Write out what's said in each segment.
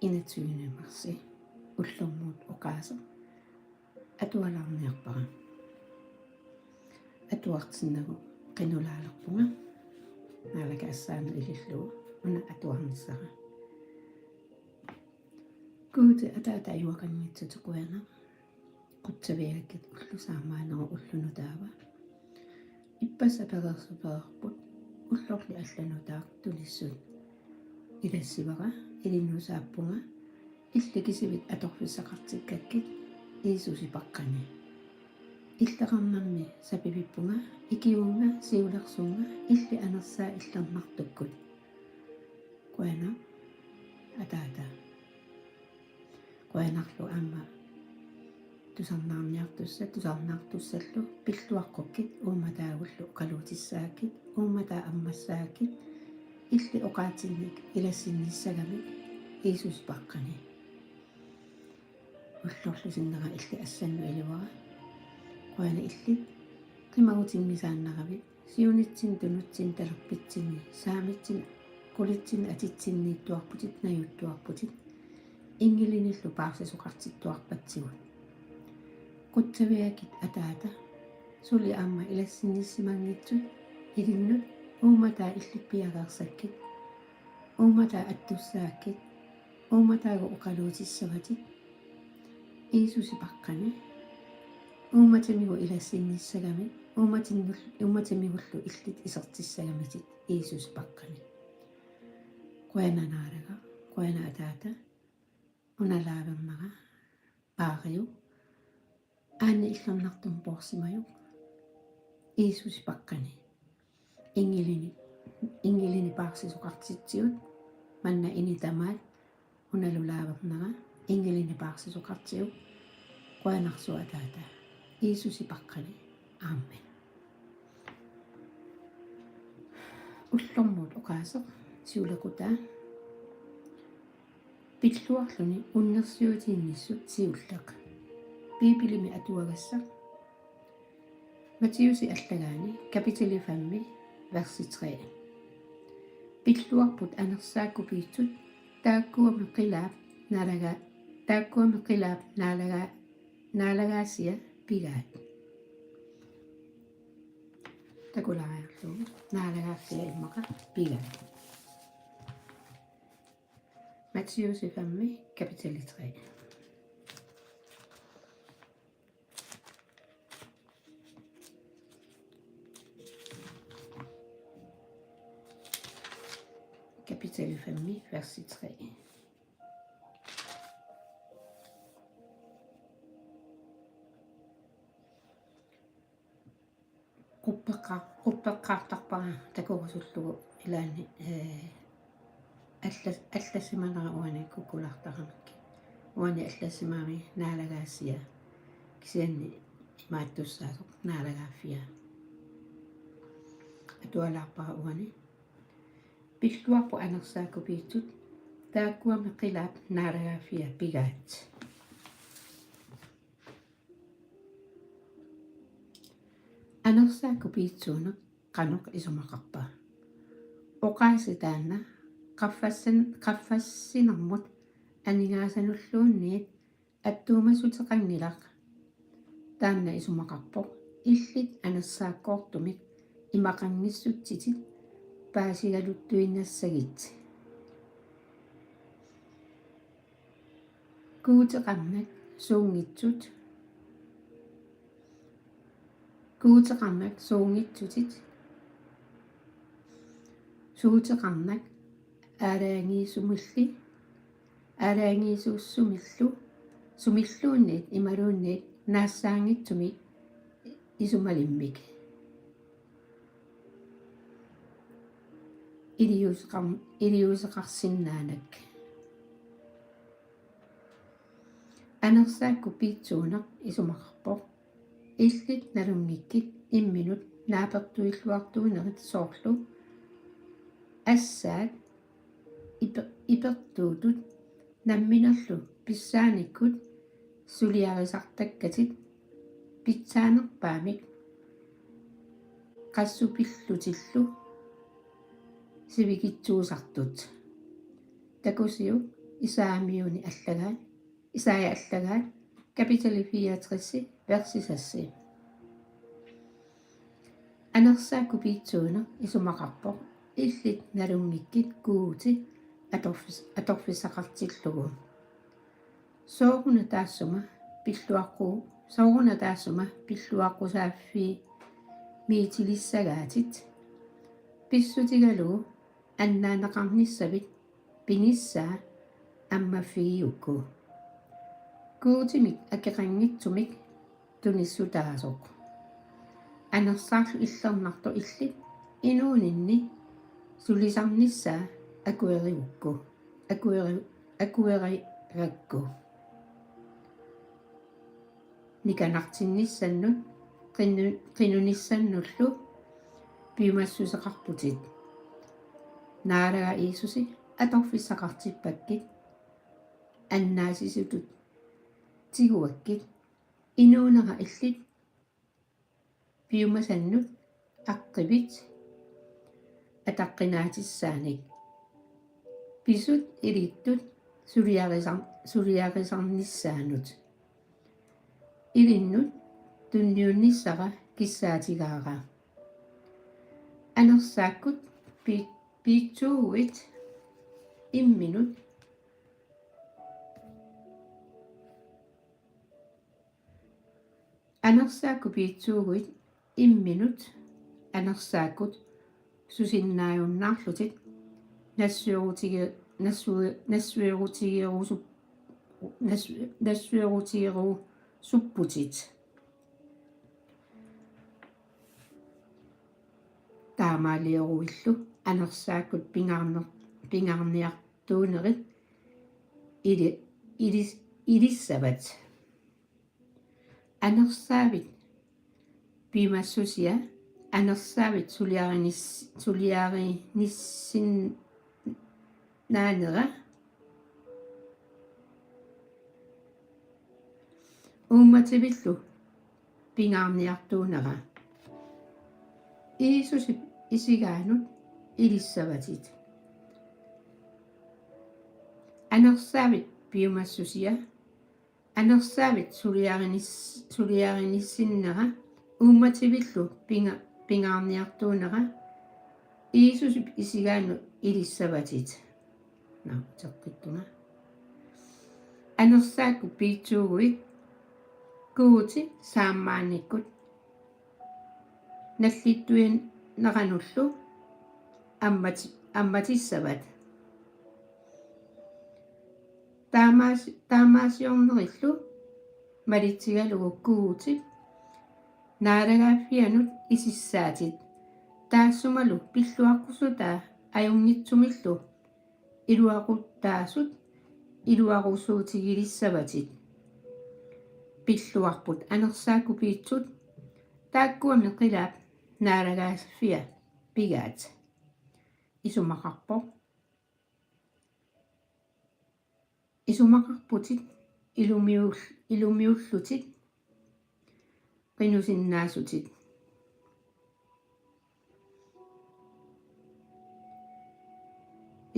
21 ullormuut uqaasa atualarniarpara atuartinnagu qinulaalerpunga naalaka assaana ilillugu una atuarnissara kuuti ataata iwaqanngitsutuquana quttaviakkit ullusaamaanaru ullunutaava ippassa pelersupererput ullorli allanutaaq tulissut ilassivara ilinnusaappunga illikisivit atorfissaqartikkakkit iisusipaqqani иллеқарнарми сапивиппунга икиунга сиулерсунга илли анерсаа иллернартуккут куана атаата куанарлу аама тусарнаартуссаллу пиллуаққуккит ууматаагуллу қалуутиссааккит ууматаа аммассааккит илли оqaатинник илассинниссагамик иисуспаққани уллорлусиннера илли ассанну иливара куана иллит qimagutinngisaannaqavit siunitsin tunutsin talerpitsinni saamitsin kulitsin atitsinniittuarputit najuttuarputit ingilиниллу паарсисоқартиттуарпатсигут quttaviakit ataata suli aamma ilassinissimangitsut ilinnud uumataa illippiagaarsakkit uumataa attussaakit uumataagu uqaluutissavatit iisusipaqqani uumatimigu ilassinnissagamit uumatimigullu illit isertissagamitit iisusipaqqani kuananaaraga kuana ataata unalaavernaga paariu aani illernertum poorsimajuk iisusipaqqani ingilini paarsisuqartitsiut manna initamaat unalulaavernaga ingilini paarsisuqartiuk kuanarsu ataata iisusipaqqani aamen ullormuut uqaaseq siulaqutaa pilluarluni unnersiutiinnissut siullaq biipilimi atuagassaq Mattiusi allagaani kapitali 5 versi 3 pilluarput anersaakkupiitsut taakkuami qilaap naalagaasia pigaat takulariarlugu naalagaassia immaqa pigaat Mattiusi 5 kapitali 3 kapitali 5 versi 3 quppeqqaartarpara takurusullugu ilaani аллассиманера уани куккулартарамакки уани аллассимаами наалагаассия кисианни имааттуссаасоқ наалагааффиа атуалаарпара уани пиллуарпу анерсааккупиитсут тааккуами қилаап наалагааффиа пигаат анерсааккупиитсуунеқ қаноқ исумақарпаа оqaаситаанна qaffassinarmut aningaasanulluunniit attuumasutеqangilaq taanna isumaqarpoq illit anersaakkoortumik imaqanngissuttitit paasigaluttuinnassagit kuuteqarnak suungitsutit suuteqarnak аалаангиисууссумиллу сумиллуунниит ималуунниит наассаангитсуми исумалиммик илиусеқарсиннаанак анерсаакку пиитсуунеқ исумақарпоқ иллит налунгиккит имминут наапертуиллуартуунерит соорлу ассаат иперtuutut намминерлу писсааниккут сулиарисартаккатит питсаанерпаамик qassupillutилlu сивикитсуусартут такусиу Isaamiuni allagaan, Isaia allagaan, kapitali 64, versi 7. Anersaakku piitsuuna isumaqarpoq illit nalungikkit kuuti atorfissaqartillugu. Sooruna taassuma pilluaqqusaaffii miitilissagaatit pissutigalugu annaanaqarnissavit pinissaa аммаффигиукку куутимик акеқангитсумик тунissutaasoq анерсаарлу иллернарту иллит инуунинни сулисарнissaa акуеригакку никанартинниссаннут qinunissannullu piumassuseqarputit наалага иисуси аторфиссақартиппаккит аннаасисутут тигуаккит инуунера иллит пиумасаннут аққивит атаққинаатиссааник писут илиттут сулиарисарнissaанут илиннут тунниунниссара киссаатигаара анерсааккут piitsuuit imminut anersaakku piitsuuguit imminut anersaakut susinnaajunnaarlutit nassuerutigerusupputit таамаалиоруиллу анерсааккут пингарниартуунерит илиссават анерсаавит пимассусиа анерсаавит сулиаринissиннаанера ууммативиллу пингарниартуунера иисуси isigaanut ilissavatit anersaavit piumassusia anersaavit suliarinissinnera uumativillu pingaarniartuunera iisusip isigaanut ilissavatit teqqittuna anersaakku piitsuuguit kuuti saammaannikkut nallittuin naqanullu амматиссават таамаасиорнериллу малитсигалугу куутип наалагааффианут исиссаатит таассумалу пиллуаққусутаа аюнгитсумиллу илуақуттаасут илуақусуутигилиссаватит пиллуарпут анерсаакку пиитсут тааккуами қилаап наалагааффиа пигаат исумақарпутит илумиуллутит qinusиннаасутит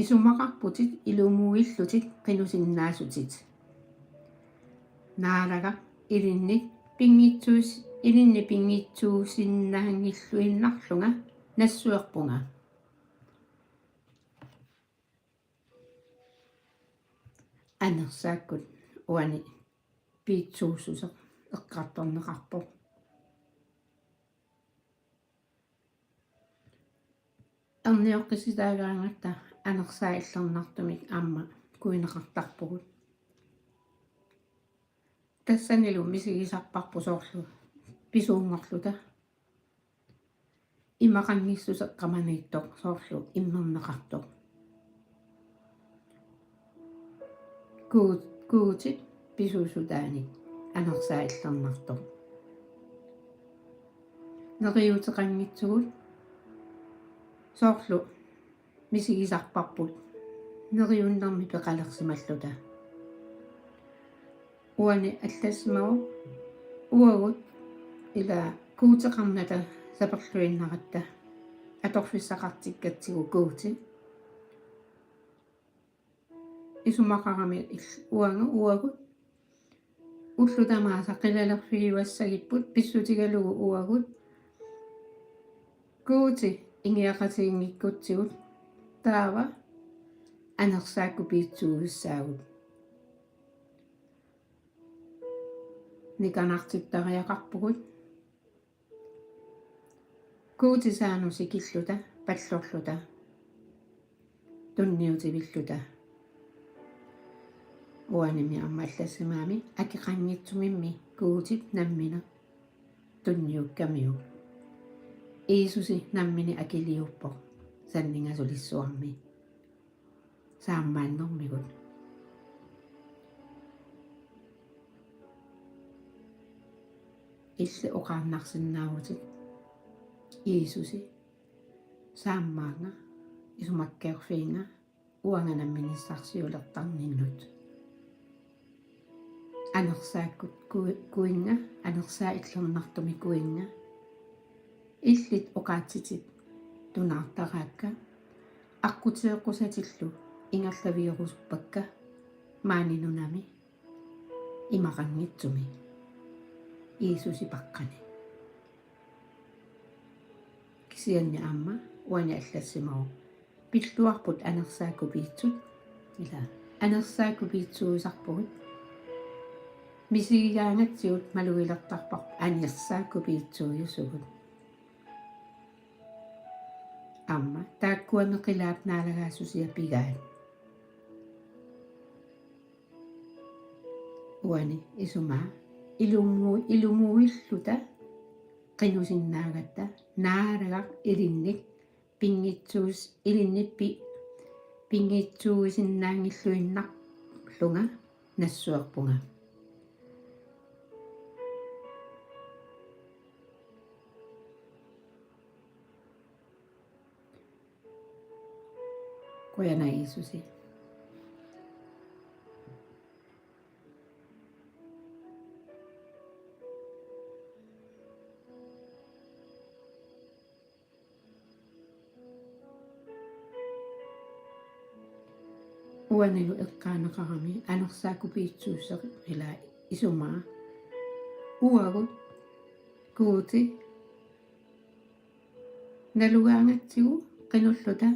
исумақарпутит илумуиллутит qinusиннаасутит наалага илинник пингитсуусиннаангиллуиннарлунга нассуерпунга анерсааккут уани пиитсуусусеқ эққарторнеқарпо арниоққиситаагаангатта анерсаиллернартумик аама куинеқартарпугут тассанилу мисигисарпарпу соорлу писуунгорлута имақангиссусеққаманииттоқ соорлу иммернеқартоқ kuutit pisuusutaanik anersaillernartoq neriuteqanngitsugut soorlu misigisarparput neriunnermi peqalersimalluta uani allassimagu uagut ila kuuteqarnata saperluinnaratta atorfissaqartikkatsigu kuuti исумақарами уанга уагут уллутамааса қилалерфигуассагиппут писсутигалугу уагут куути ингиақатигингиккутсигут таава анерсаакку пиитсуугиссаагут никанартиттариақарпугут куути саану сикиллута паллорлута тунниутивиллута уаними аммаллассимаами акиқангитсумимми куутит наммина тунниуккамиу иисуси наммини акилиуппо саннингасулиссуарми сааммааннэрмигут илли оқаарнарсиннаавутик иисуси сааммаанга исумаккеерфиинга уанганамминиссарсиулертарниннут анерсааккут куинга анерсаа иллернартуми куинга иллит оқаатситит тунаартараакка аққутеэққусатиллу ингерлавиерусуппакка маанинунами имақангитсуми иисуси паққани кисианни аама уани аллассимау пиллуарпут анерсаакку пиитсут ила анерсаакку пиитсуусарпугут мисигигаангатсиут малуилертарпар анерсаакку пиитсууйусугут аама тааккуамеқилаап наалагаассусиа пигаат уани исумаа илумуиллута qinusиннаагатта наалагақ илинник пингитсуус илинниппи пингитсуусиннаангиллуиннарлунга нассуарпунга Kuena Iisusi. Uanilu eqqaanaqarami anersaakku piitsuusseq ila isumaa uagut kuuti nalugaangatsigu qinulluta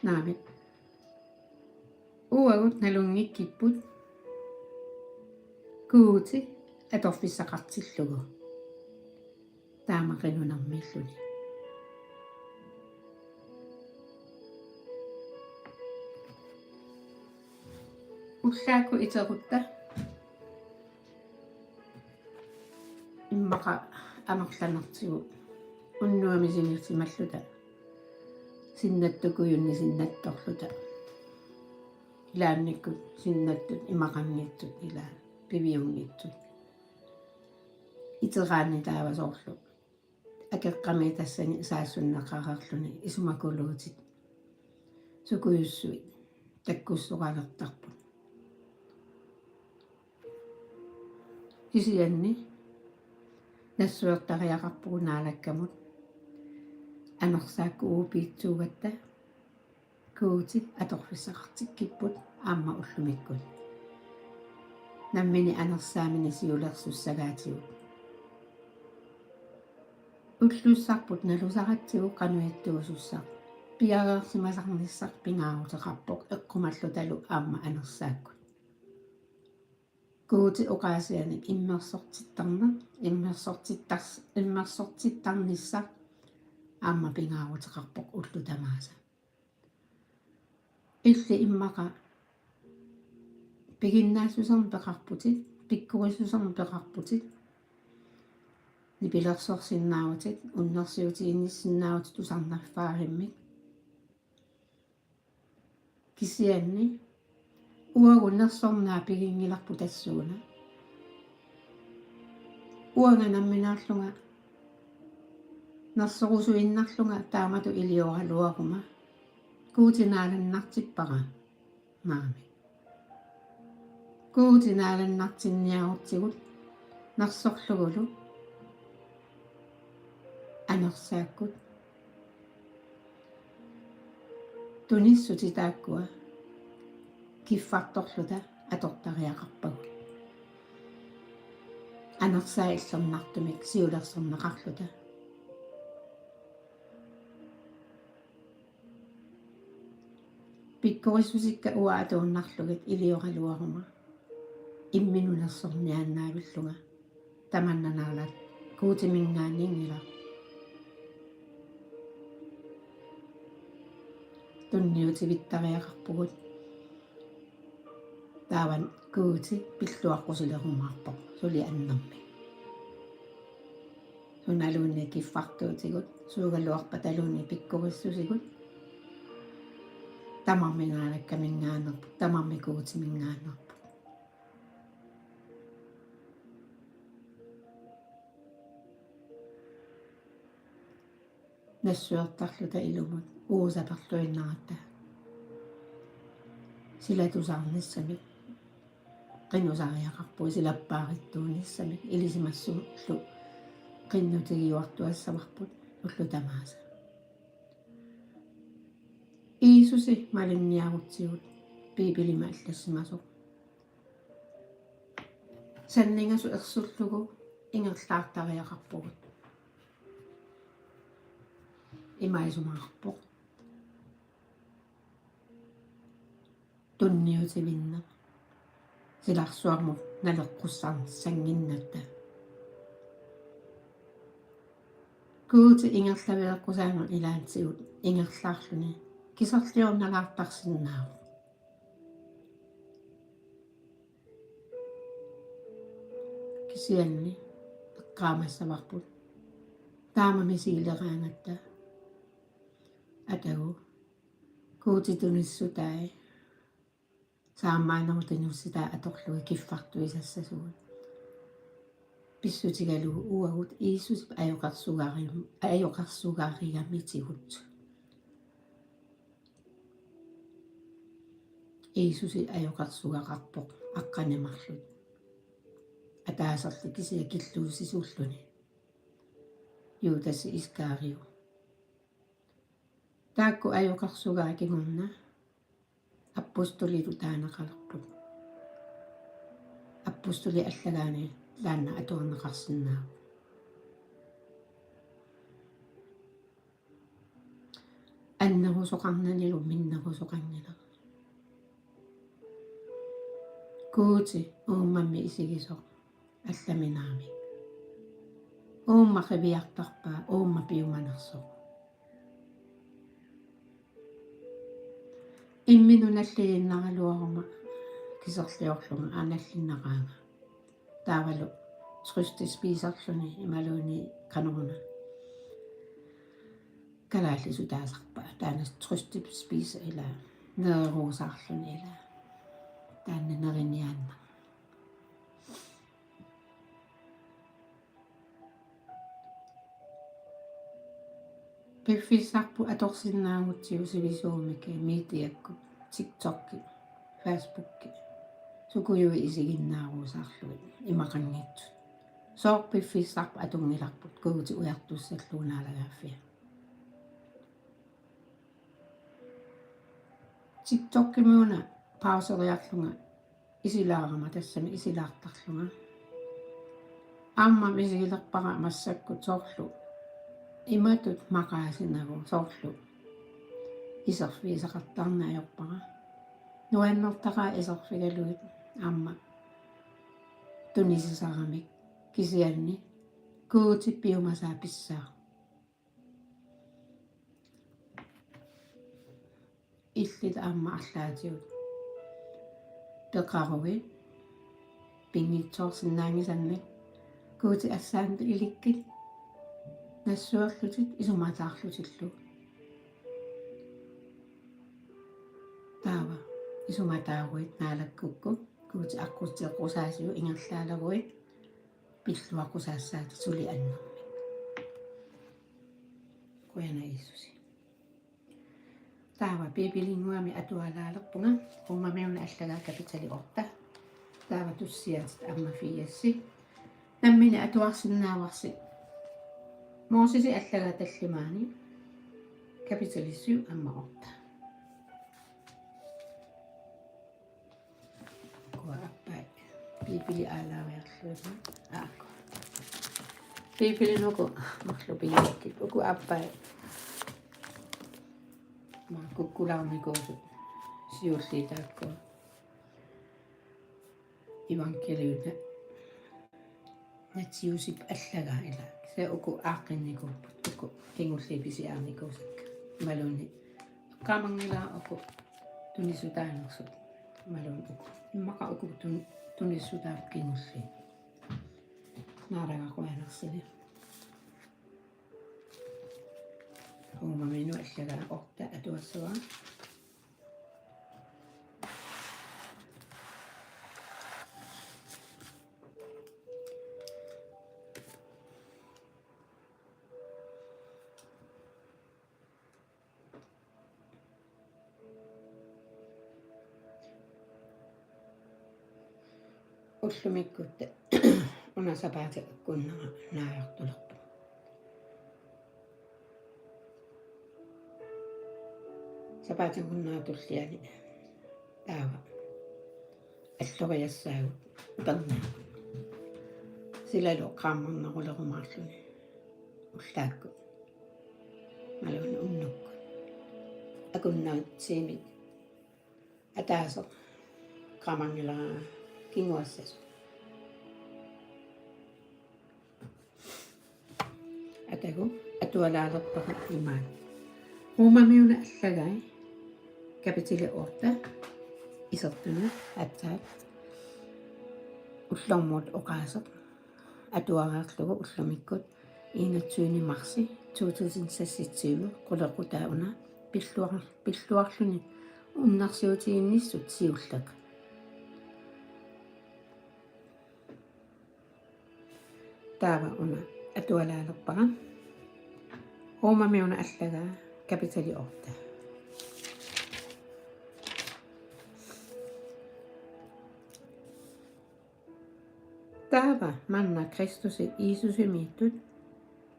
naami uagut nalungikkiput kuuti atorfissaqartillugu taamaqinunarmilluni ullaakku iterutta immaqa amerlanertigu unnuamisinirtimalluta sinnattukuyunni sinnattorluta ilaannikkut sinnattut imaqanngitsut ilaa piviunngitsut iteraanni taavasoorlu akeqqami tassani saassunnaqarerluni isumakuluutit sukuyussuit takkussuqalertarput isianni nassuertariaqarpugu naalakkamut anersaakku uupiitsuugatta kuuti atorfissaqartikkipput aamma ullumikkut nammini anersaamini siulersussagaatigut ulluussarput nalusaratsigu qanuittuusussaq piareersimasarnissaq pingaaruteqarpoq eqqumallutalu aamma anersaakkut kuuti oqaasianik immersortittarnissaq aamma pingaaruteqarpoq ullutamaasa illi immaqa piginnaassusernepeqarputit pikkurissusernepeqarputit nipilersorsinnaautit unnersiutiinnissinnaautit usarnarfaarimmik kisianni uagunnersornaa pigingilarpu tassuuna uanganamminaarlunga nersorusuinnarlunga taamatu ilioraluaruma kuutinaalannartippaqa maami kuutinaalannartinniarutigut nersorlugulu anersaakkut Tunissuti taakkua kiffartorluta atortariaqarpagu. Anersaillernartumik siulerserneqarluta. Pikkorissusikka ua atuunnarlugit ilioqaluaruma. Imminulersorniaannaavillunga. Tamannanarlat kuutimingaaningila. Tunniutivittariaqarpugut. Taavan kuuti pilluaqqusilerummaarpoq suli annermi. Sunaluunni kiffartuutigut suugaluarpataluunni pikkorissusigut. Tamarmingaanakkamingaannerpu tamarmikuutimingaannerpu. Nassuartarluta ilumut uusaparluinnaratta. Silatusarnissamik qinusariaqarpui silappaarittuunissamik ilisimassullu qinnutigiuartuassamarput ullutamaasa. Iisusi malinniarutsigut piipilima allassimasoq. Sanningasu ersullugu ingerlaartariaqarpugut. Imaisumaarpoq. Tunniutivinna. Silarsuarmuq naleqqussarnissanginnatta. Kuuti ingerlavileqqusaangut ilaansigut ingerlaarluni kiserliornalaartarsinnaaru. Kisianni eqqaamassavarput taamamisiileraangatta atagu kuutitunissutai saammaanarutinussitaa atorlugi kiffartuisassasugut. Pissutigalu uagut iissus ajoqarsugaarigamitigut. Iissusi ajoqarsugaqarpoq aqqanimarlut. Ataaserli kisia killuusisuulluni. Juutassi iskaariu. Taakku ajoqarsugaakingorna appustolitu taanaqalerput. Appustoli allagaani laanna atuarneqarsinnaagu. Annerusoqarnanilu minnerusoqangila. Kuuti uumammi isigisoq allaminaami. Uumma qiviartarpaa uumma piumanersoq. Imminunalliginnaraluaruma kiserliorlunga aanallinnaqaanga. Taavalu trøstispiiserluni imaluuni qanoruna. Kalaallisu taasarpaa taanas trøstispiisa ila neeruusaarluni ila taanna neriniaanna. Piffissarpu atorsinnaagutsiu sivisuumiki miitiakku TikTokki Facebookki sukujui isiginnaaruusaarluit imaqanngitsu. Soor piffissarpu atungilarput kuuti ujartussalluunaalagaaffia. TikTokki muuna pauseriarlunga isilaarama tassami isilaartarlunga. Amma visigilerpara massakkut soorlu imatut maqaasinagu soorlu iserfiisaqartarnaajorpara. Nuannertaqaa iserfigaluit amma tunisisaramik kisianni kuuti piumasaa pissaa. Illit amma allaatiut peqaruit pingitsoorsinnaangisannak kuuti assaantu ilikkit nassuarlutit isumataarlutillu. Taava isumataaruit naalakkukku kuuti aqutseqqusaasiu ingerlaalaruit pilluaqqusaassaati suli annermi. Kuana Iisusi. Taava piipilinguami atualaalerpunga ummamiuna allagaa kapitaliorta. Taava tussiaatit amma fiiassi. Nammini atuarsinnaavarsi moosisi allagaa tallimaani kapitalissiu amma orta. Kua appai. Pipili alaverluuni aako. Pipili nuku marlupiyakki uku appai. Ma kukkularmikuusut siullitaakku evankeliumna natsiusip allaga ila se uku aaqqinnikuppat uku kingullipisiaarnikuusakka maluni qaamangila uku tunisutaanersut malun uku immaqa uku tunissutaap kingulli naaragaquanersili uumaminu allaga orta atuassua ullumikkutte una sapaate kunnaga naajortulerpu sapaaten kunnaatulliani taava alloriassaagut pernaa silalu qaammarnerulerumaarluni ullaakku malun unnukku akunnaut siimit ataasoq qaamangilaa kinguassasu atagu atualaalerpaqa imaan uumamiuna allagai kapitili orta isertuna atsaat ullormuut oqaaseq atuaraarlugu ullumikkut 21. marsi 2026 qulequtaauna pilluarluni unnarsiutiinnissut siullaq taava una atualaalerpaqa uumamiuna allagaa kapitali orta taava manna Kristusi Iisusimiittut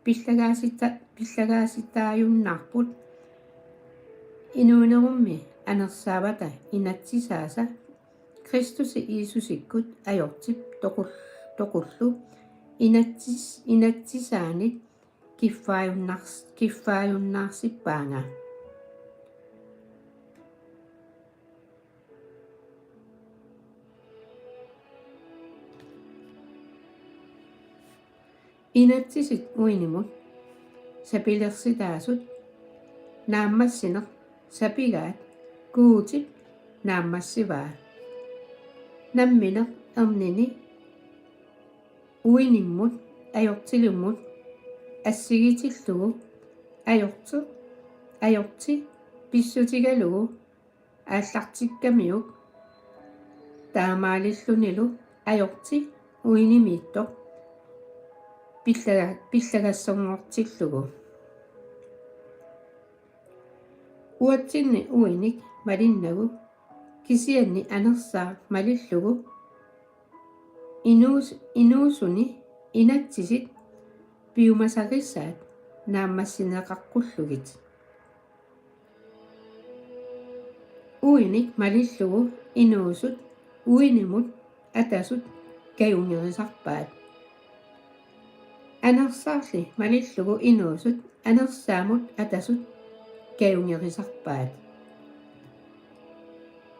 pillagaasitaajunnaarput inuunerummi anersaavata inatsisaasa Kristusi Iisusikkut ajortip toqullu inatsisaanit kiffaajunnaarsipaanga inatsisit uinimut sapilersitaasut naammassineq sapigaat kuutip naammassivaa nammineq ermini uinimmut ajortilummut assigitillugu ajorti pissutigalugu aallartikkamiuk taamaalillunilu ajorti uinimiittoq pillagassorngortillugu uatsinni uinik malinnagu kisianni anersaa malillugu inuusuni inatsisit piumasarissaat naammassineqaqqulluгit uinik malillugu inuusut uinimut atasut kajungerisarpaat anersaarli malillugu inuusut anersaamut atasut kajungerisarpaat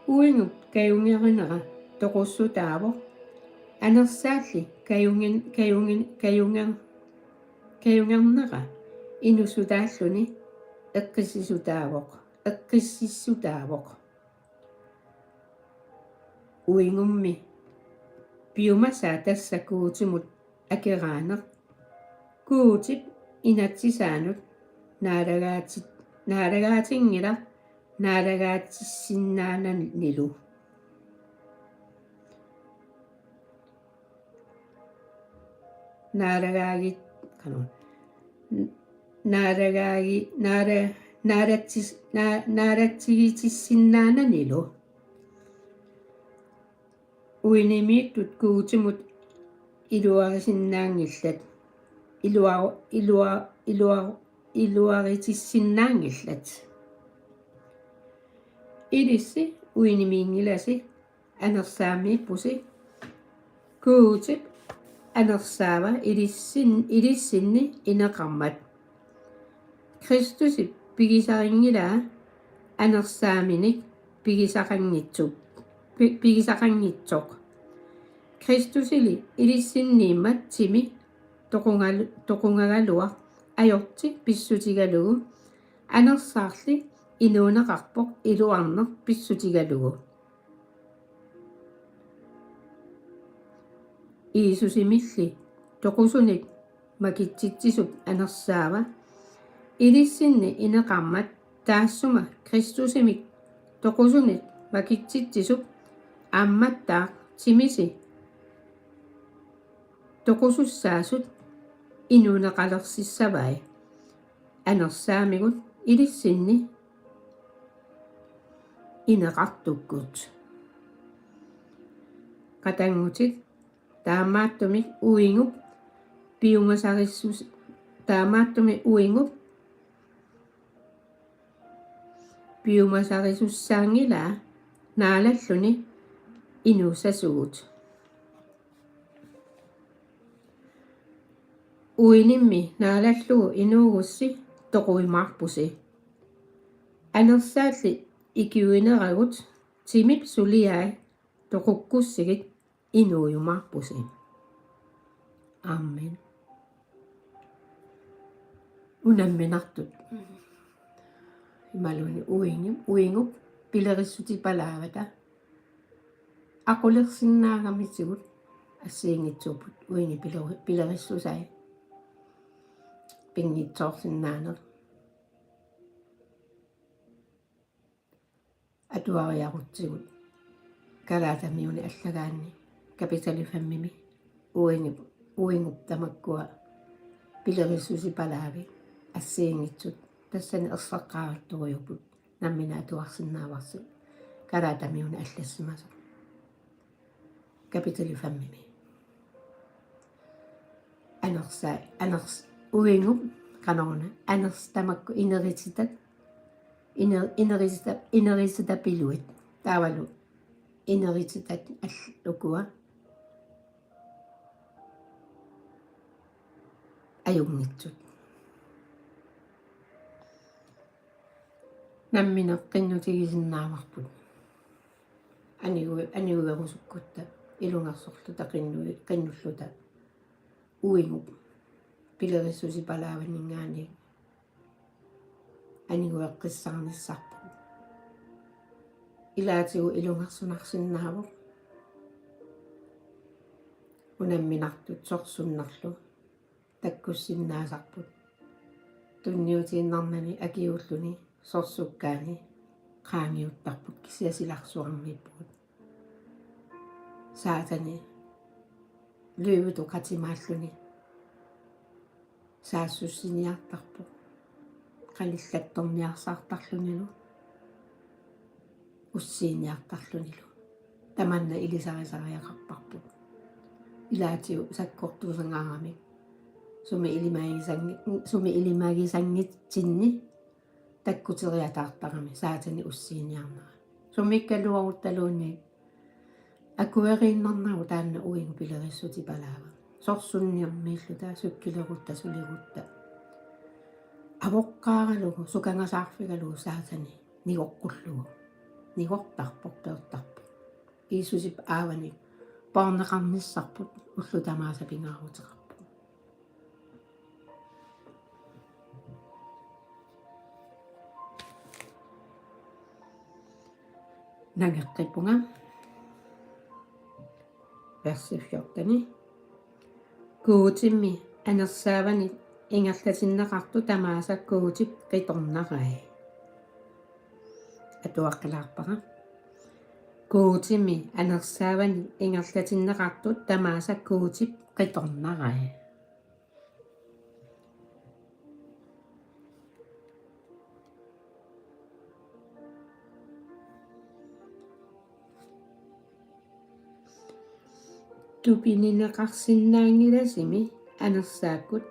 uingut kajungerinera toqussutaavoq anersaalli kajungernera inusutaalluni eqqissutaavoq uingummi piumasaa tassakuutimut akiraaneq kuutip inatsisaanut naalagaatingila naalagaatissinnaananilu naaratsigitissinnaananilu uinimiittut kuutimut iluarisinnaangillat iluaritissinnaangillat ilissi uinimiingilasi anersaami pusi kuutip anersaava ilissinni ineqarmat Kristusi pigisaringilaa anersaaminik pigisaqangitsoq Kristusili ilissinniimmat timi toqungagalua ajorti pissutigalugu anersaarli inuuneqarpoq iluarneq pissutigalugu iisusimilli toqusunik makitsitsisup anersaava ilissinni ineqarmat taassuma Kristusimik toqusunik makitsitsisup aammattaaq timisi toqusussaasut inuuneqalersissavai anersaamigut ilissinni ineqartukkut qatangutit taamaattumik uingup piungasarissus taamaattumik uingup piumasarissussaangilaa naalalluni inuussasugut uinimmi naalallugu inuugussi toquimaarpusi anersaalli ikiuineragut timip suliai toqukkусsigit inuujumaarpusi amen unamminartut imaluni uingup pilerissutipalaavata aqulersinnaagamitsugut assiingitsuuput uingi pilerissusai pinngitsoorsinnaaner atuariarutsigut kalaatamiuni allagaanni kapitalifammimi uingup tamakkua pilerissusipalaavi assiingitsut тассани ерсаққааваттуриупут намминаатуарсиннааварсу калаатамиуна аллассимасо капиталифаммими анерс уингуп канорна анерс тамакку инериситат пилуит таавалу инериситат аллукуа аюнгитсут намминеққиннутигисиннааварпут аниуерусуккутта илунгарсорлута қиннуллута уингуп пилериссусипалааванингаани аниуеққиссарниссарпут илаатигу илунгарсунарсиннаавоқ унамминартут сорсуннарлу таккуссиннаасарпут тунниутииннарнани акиуллуни сорсуккаани qaangiuttarput kisiasilарсуармиппут saatani lüütu qatimaalluni saassussiniartarpu qalillattorniarsaartarlunilu ussiiniartarlunilu tamanna ilisarisariaqarparput ilaatiu sakkortuusangaarami sumi ilimagisangitsinni takkuteriataartarami saatani ussiiniarnera summikkaluaruttaluunni akueriinnarnaru taanna uingu pilerissutipalaava sorsunniarmiilluta sukkilerutta suligutta avoqqaaralugu sukangasaarfigalugu saatani nigortarpoq peertarpoq iisusip aavani paarneqarnissarput ullutamaasapingaaruteqarpoq nangeqqipunga versi 14 kuutimmi anersaavani ingerlasinneqartu tamaasa kuutip qitornarai atuaqqalaarpaqa kuutimmi anersaavani ingerlasinneqartu tamaasa kuutip qitornarai tupinineqarsinnaangilasimi anersaakkut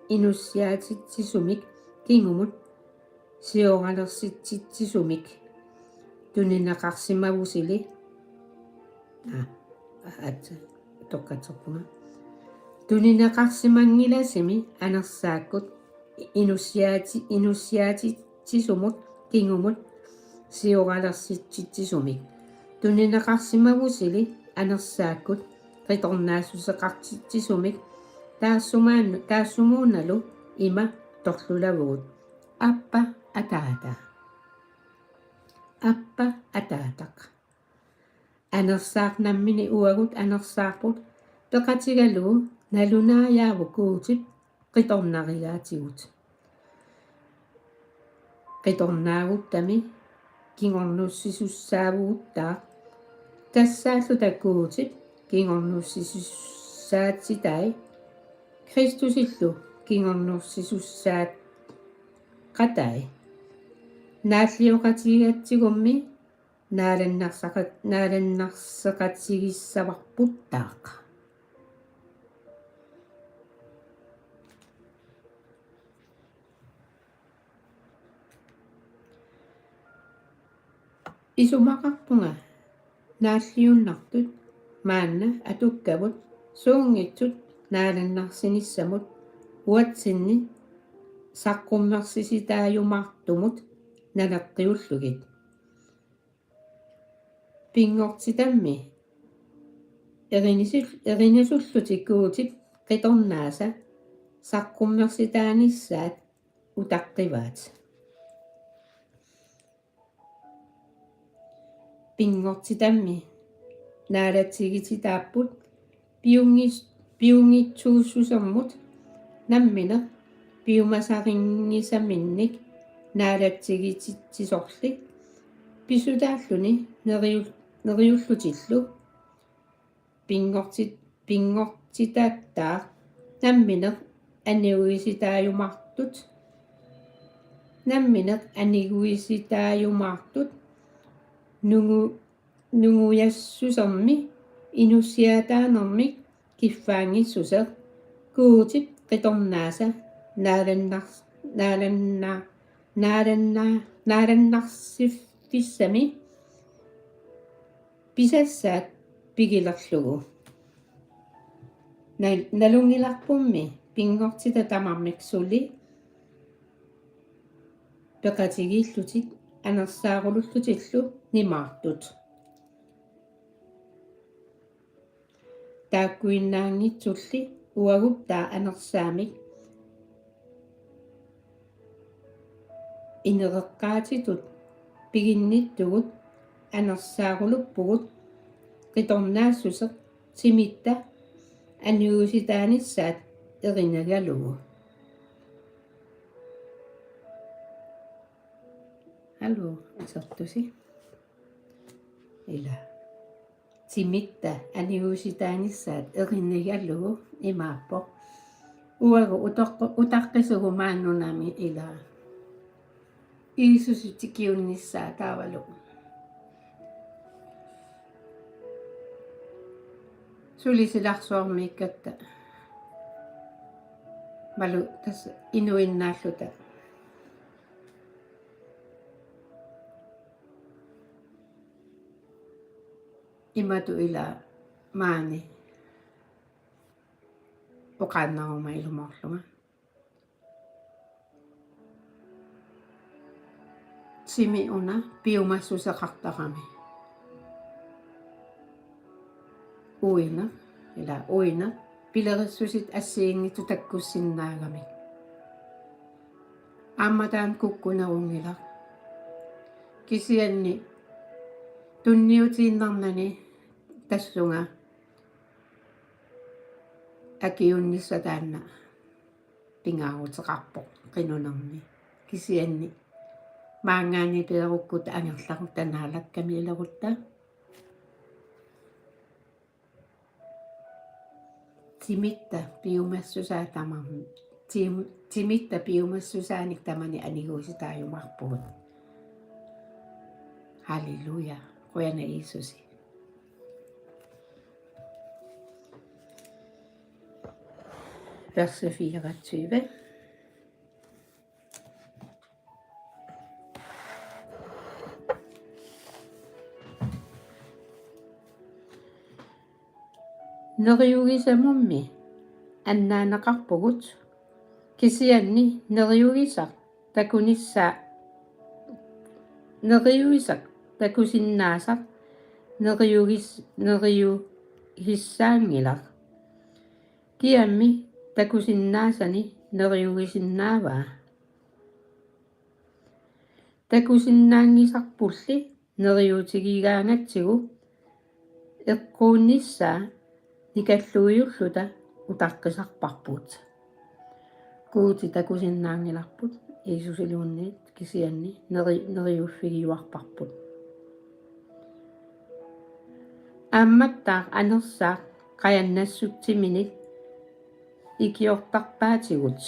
inussiaatitsisumik kingumut sioralersitsitsisumik tunineqarsimavusili at tokkatsopunga. Tuninaqarsimangilasimi anersaakut inussiatisumut kingumut sioralarsitsitsisumik. Tuninaqarsimagusili anersaakut qitornaassuseqartitsisumik taassumuunalu ima torlulavugut. Appa ataataq. Anersaarnammini uagut anersaarput peqatigalugu nalunaajaavukkuutip qitornarigaatigut. Qitornaaguttami kingornussisussaavuuttaa tassaallutakkuutip kingornussisussaatitai Kristusillu kingornussisussaat qatai naalliuqatigatsigummi naalannarseqatigissavarputtaaq. Isumaqarpunga naalliunnartut maanna atukkavut suungitsut naalannarsinissamut uatsinni saqqummersisitaajumartumut naneqqiullugit. Pingortitammi erinisullutikuutip qitornaasa saqqummersitaanissaat utaqqivaat. Pingortitammi naalatigititaapput piungitsuussusermut nammineq piumasaringisaminnik naalatigitisorli pisutaalluni neriullutillu pingortitaattaa nammineq aniguisitaajumaartut nungujassusermi inussiataanermik kiffaangissuseq kuutip qitornaasa naalannarsifissami pisassaat pigilerlugu. Nalungilarpummi pingortita tamarmiksulli peqatigillutit anersaarulullutillu nimaartut. Taakkuinnaangitsulli uaguttaa anersaamik inereqqaatitut piginnittugut anersaaruluppugut qitornaassuseq simitta anniugusitaanissaat erinagalugu. Hallo, asertusi ila simitta anniugusitaanissaat erinagalugu imaappoq uagu utaqqisugu maannunami ila iisusitikkiunnissaa taavalu. Sulisilarsuarmiikkatta malu tas inuinnaalluta imatu ila maani uqaannaruma ilumorlunga simi una piumassuseqartarami uina pilerissusit assiingitu takkussinnaagamik aammataan kukkunerungila kisianni tunniutiinnarnani tassunga akiunnissataanna pingaaruteqarpoq qinunermi kisianni maangaani pilerukkuta angerlarut tanaalakkami ilerutta timitta piumassusaanik tamani aniguusitaajumarpugut. Halleluja, qoyana Jeesusi. Verse 24. neriugisamummi annaanaqarpugut kisianni neriugisaq takunissaa neriugisaq takusinnaasaq neriugissaangilaq kiammi takusinnaasani neriugisinnaavaa takusinnaangisarpulli neriutigigaangatsigu eqquunnissaa nikalluujulluta utaqqisarparput kuuti takusinnaangilarput iisusiluunniit kisianni neriuffigiuarparput aammattaaq anersaaq qayannassuttiminit ikiortarpaatigut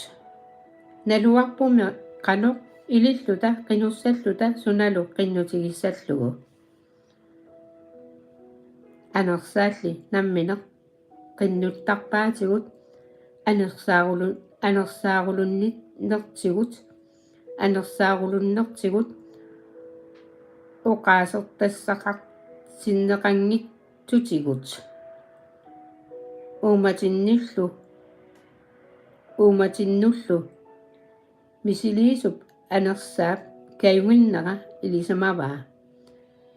naluarpumi qanoq ililluta qinussalluta sunalu qinnutigissallugu anersaalli nammineq qinnuttarpaatigut anersaarullunnertigut uqaasertassaqartinneqangittutigut uumatinullu misiliisup anersaap kayuinneqa ilisamavaa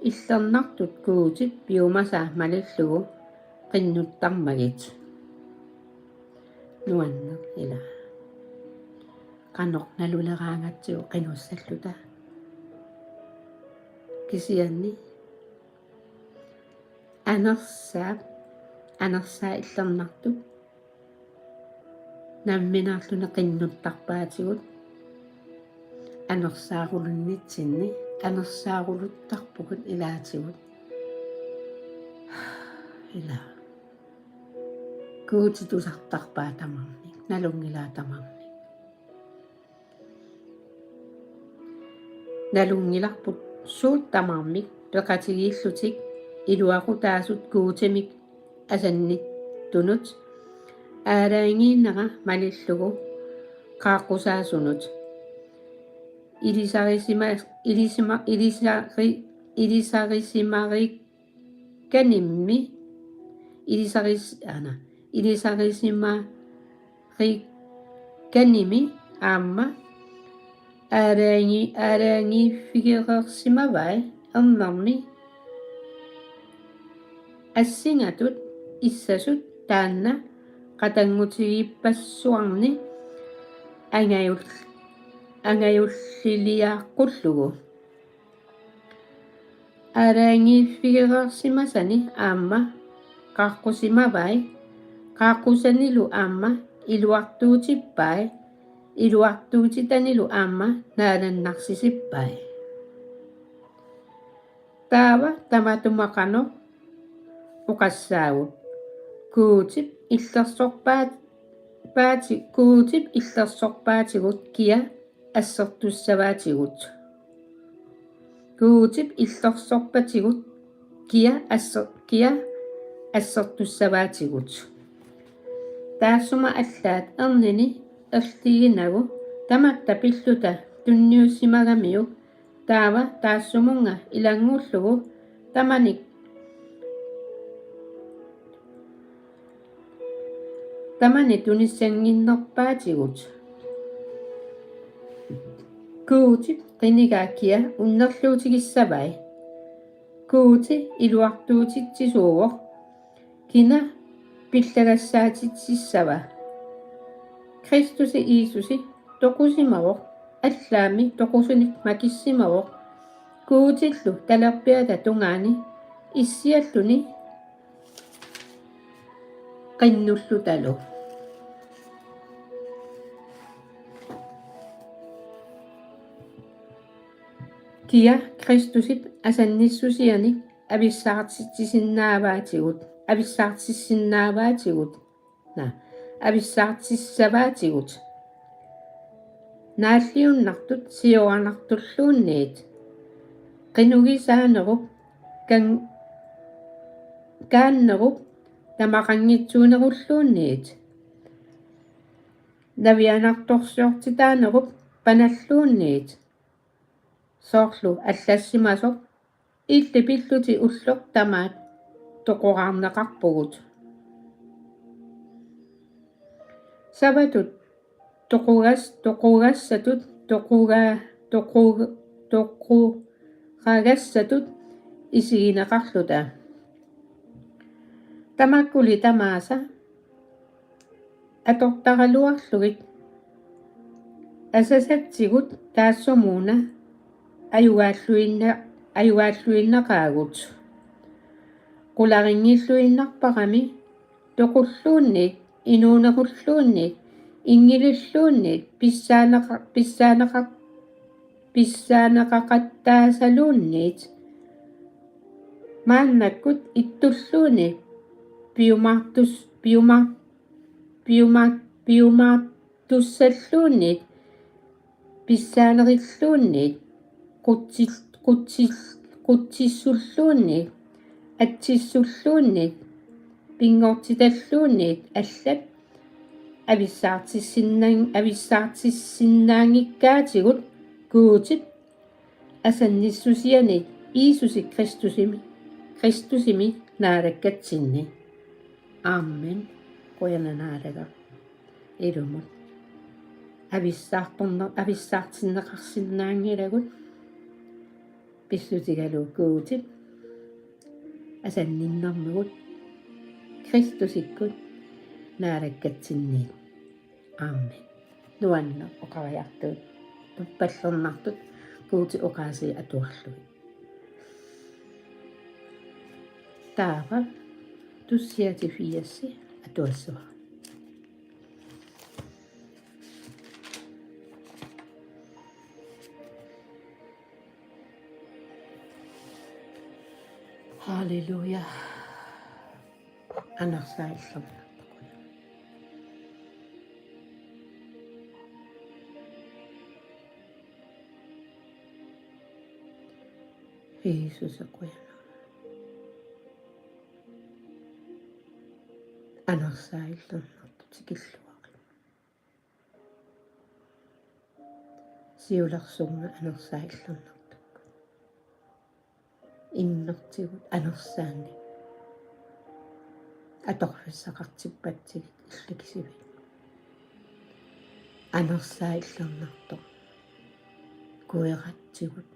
иллернартут куутип биумасаа малиллугу qinнуттармагит нуаннер ила qanoq naluleraangatsiu qinussаллута кисианни анерсаа иллернартут намминаарлуне qinнуттарпаатигут анерсаарулуннитсинни анерсаарулуттарпугут илаатигут ила куутитусартарпаа тамарник налунгилаа тамарник налунгиларпут суут тамармик пеқатигииллутик илуақутаасут куутимик асанниттунут аалаангииннера малиллугу qaaqqusaasунут ilisarisimarikanimi aamma aaraangiiffigereersimavai ernermi assingatut issasut taanna qatanngutigiippassuarni angayulliliaaqqullugu aaraangiiffigereersimasani aamma qaaqqusimavai qaaqqusanilu aamma iluartuutitanilu aamma naalannarsiisippai taava tamatumaqanoq uqassaagut kuutip illersorpaatigut kia assertussavaatigut kuutip illersorpatigut kia assertussavaatigut taassuma allaat ernini erliginagu tamatta pilluta tunniussimagamiuk taava taassumunga ilanguullugu tamani tunissanginnerpaatigut kuutip qinigaakia unnerluutigissavai kuuti iluartuutitsisuuvoq kina pillagassaatitsissava Kristusi Iisusi toqusimavoq allaami toqusunik makissimavoq kuutillu talerpiata tungaani issialluni qinnullutalu kia Kristusit asannissusianik avissartissavaatigut naalliunnartut siornartulluunniit qinugisaanerup kaannerup tamaqanngitsuunerulluunniit navianartorsiortitaanerup panalluunniit soorlu allassimasoq illipilluti ulloq tamaat toqorarneqarpugut sabatut toqurassatut toquragassatut isiginaqarluta tamakkuli tamaasa atortaraluarlugit asasatsigut taassumuuna ayugaаллуиннақаагут qularinngilluinnarparami toqulluunnik inuunequlluunnik ингилуллуунник писсаанеқақаттаасалуунниит мааннаккут иттуллууник piumaartussаллуунник писсаанериллуунник qutsissulluunnik атсиссуллуунник пингортиталлуунник аллат ависсаартиссиннаангиккаатигут куутит асанниссусианик иисусик кристусими наалаккатсинни аамен қуянанаалага илумут ависсаартиннеқарсиннаангилагут писсутигалу куутит асанниннэрмугут кристусиккут наалаккатсинни аамен нуанна оқариартуут паллернартут куути оқааси атуарлуи таава туссиатифиасси атуассуа halleluja анарсааллерна Иисус акуяна анарсааллернарту тикиллуақи сиуларсунга анерсааллернарту иммертигут анерсаани аторфиссақартиппатсигит иллакисивит анерсааллернарту куератсигут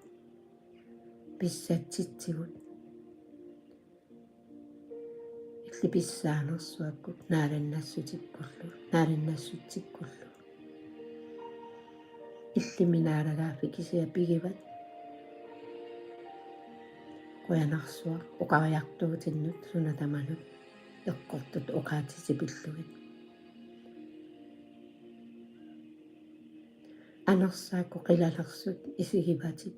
писсатситсигут иллиписсаанерсуаккут нааланнассутиккуллу иллиминаалагаафи кисиа пигиват қуянарсуа оқариартуутиннут сунатаманут эққортут оқаатисипиллугит анерсаакку қилалерсут исигиватит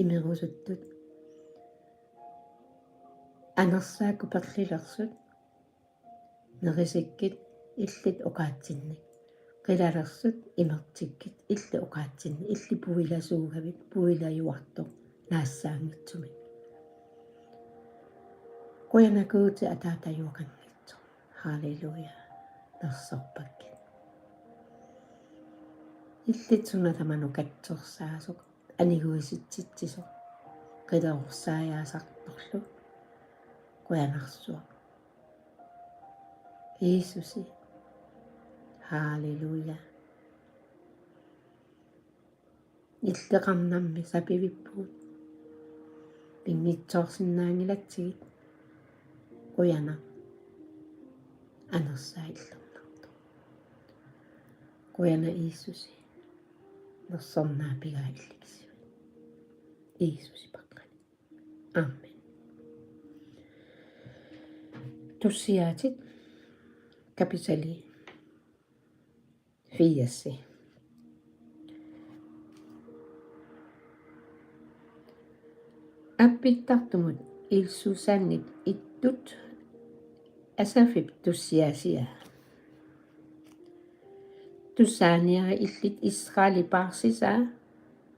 имерусуттут анерсаакку перлилерсут нерисиккит иллит оқаатсинник қилалерсут имертиккит илли оқаатсинни илли пуиласуугавит пуилаюарто наассаангитсумик қуянакуути атаатаюоқангитсо халелуя нерсорпакки иллитсунатаману катсорсаасоқ анигуиситситсисо қилерорсааяасарторлу қуянарсуа иисуси халелуя иллеқарнамми сапивиппуут пингитсоорсинаангилатсигит қуяна анерсаиллернарту қуяна иисуси нерсорнаа пигаилликси иисуси паққани аамен туссиаатит капитали фиасси аппиттартумут илсусаангит иттут асафип туссиасиа туссааниара иллит исраали парсисаа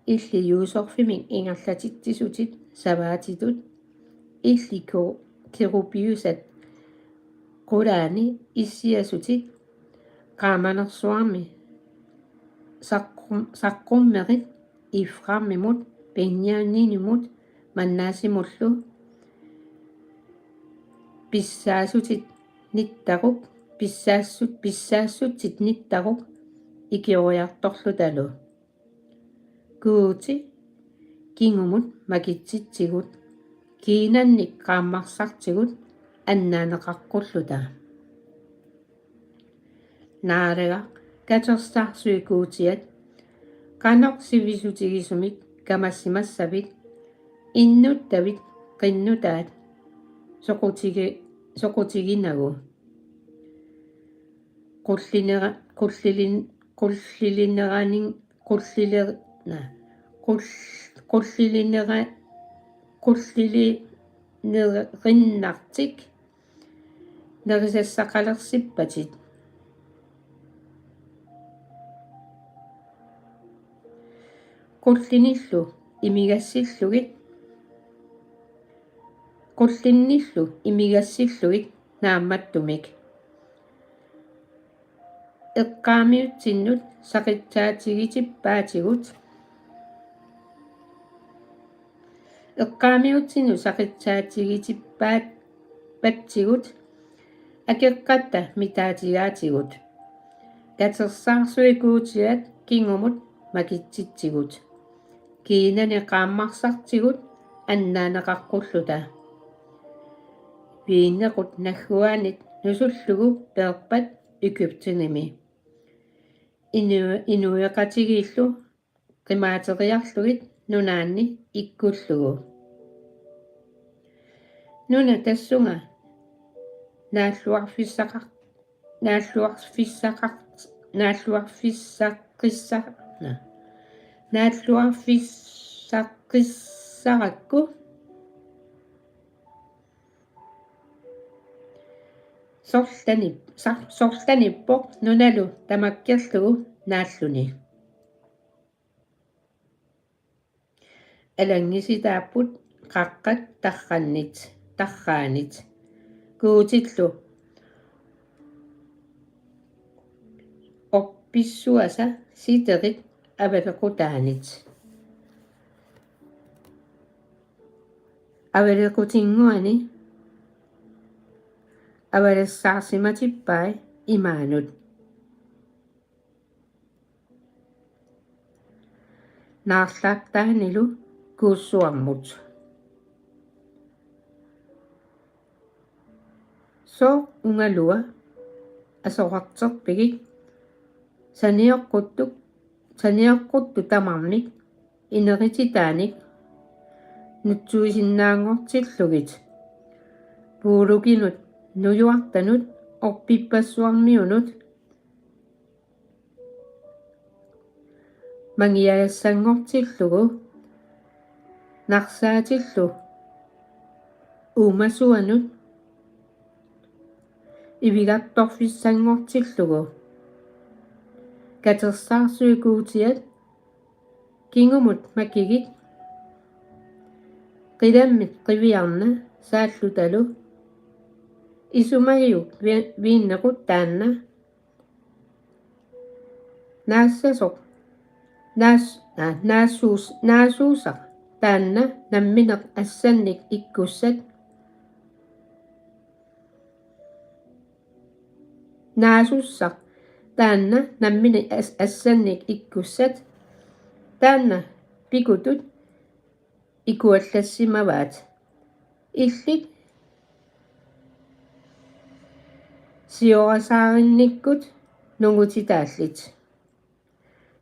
илли юусорфимик ингерлатиттисутит саваатитут иллико керупиусат qulaani issiassutit qaamanersuarmi saqqummerit iframmimut pinnianninimut mannaasimullu pissaasutit nittarup писсаассутит ниттарук икиориарторлуталу куути кингумут макитситсигут kiinannik qaammarsartigut аннаанеқарқуллута наарега катерсаарсуикуутиат канақ сивисутигисумик камассимассавит иннуттавит қиннутаат соқутигинагу qullilinerinnartik nerisassaqalersippatит qullinillu imigassillugit naammattumik eqqaamiutsinnut saqitsaatigitippaatigut eqqaamiutsinu saqitsaatigitippaatigut akeqqatta mitaatigaatigut katersaarsuikuutiat kingumut makitsitsigut kiinani qaammarsartigut annaaneqaqqulluta viinnequt nagguanit nusullugu peerpat ykuptinimi inuiqatigillu qimaateriarlugit nunaanni ikkullugu nuna tassunga naalluarfissaqqissaqissarakku sorlanippoq nunalu tamakkiarlugu naalluni alanggisitaapput qaqqat tarraanit kuutillu orpissuasa siterit avalequtaanit avalequtinguani avalessaarsimatippai imaanut naarlaaqtaanilu kuussuarmut so ungalua asoqarterpigit saniaqquttu tamarnik inerititaanik nutsuisinnaangortillugit puulukinut nujuartanut orpippassuarmiunut mangiajassangortillugu narsaatillu uumasuanut ivigattorfissangortillugu katersaarsuikuutiat kingumut makigit qilammit qiviarna saallutalu isumagiuk viinnequt taanna naasuusaq taanna nammineq assannik ikkussat naasussaq taanna nammine assannik ikkussat taanna pikutut ikuallassimavat illit siorasaarinnikkut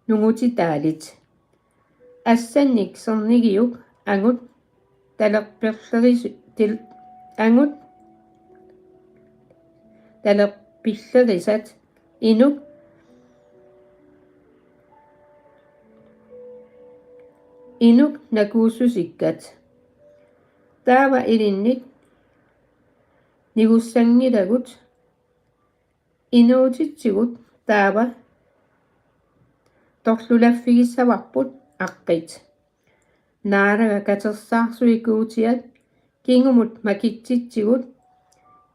nungutitaalit assannik sernigiuk angut talerpillerisat inuk nakuussusikkat taava ilinnit nigussangilagut inuutitsigut taava torlulaffigissavarput aqqit naaraga katersaarsuikuutiat kingumut makitsitsigut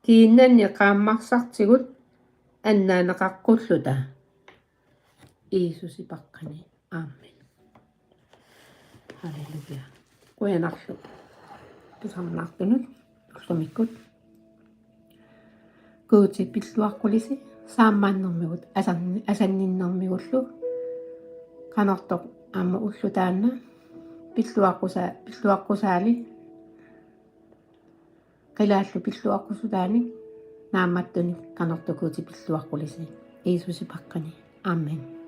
kiinnanni qaammarsartigut annaaneqaqqulluta Iisusi paqqani aamen halleluja kuyanarlu tusamnaartunut ullumikkut kuuti pilluaqqulisi saammaannermigut asanninnermigullu qanortoq aamma ullutaanna pilluaqqusaali qilaallu pilluaqqusutaani naammattuni qanortokuuti pilluaqqulisi Iisusi paqqani. Amen.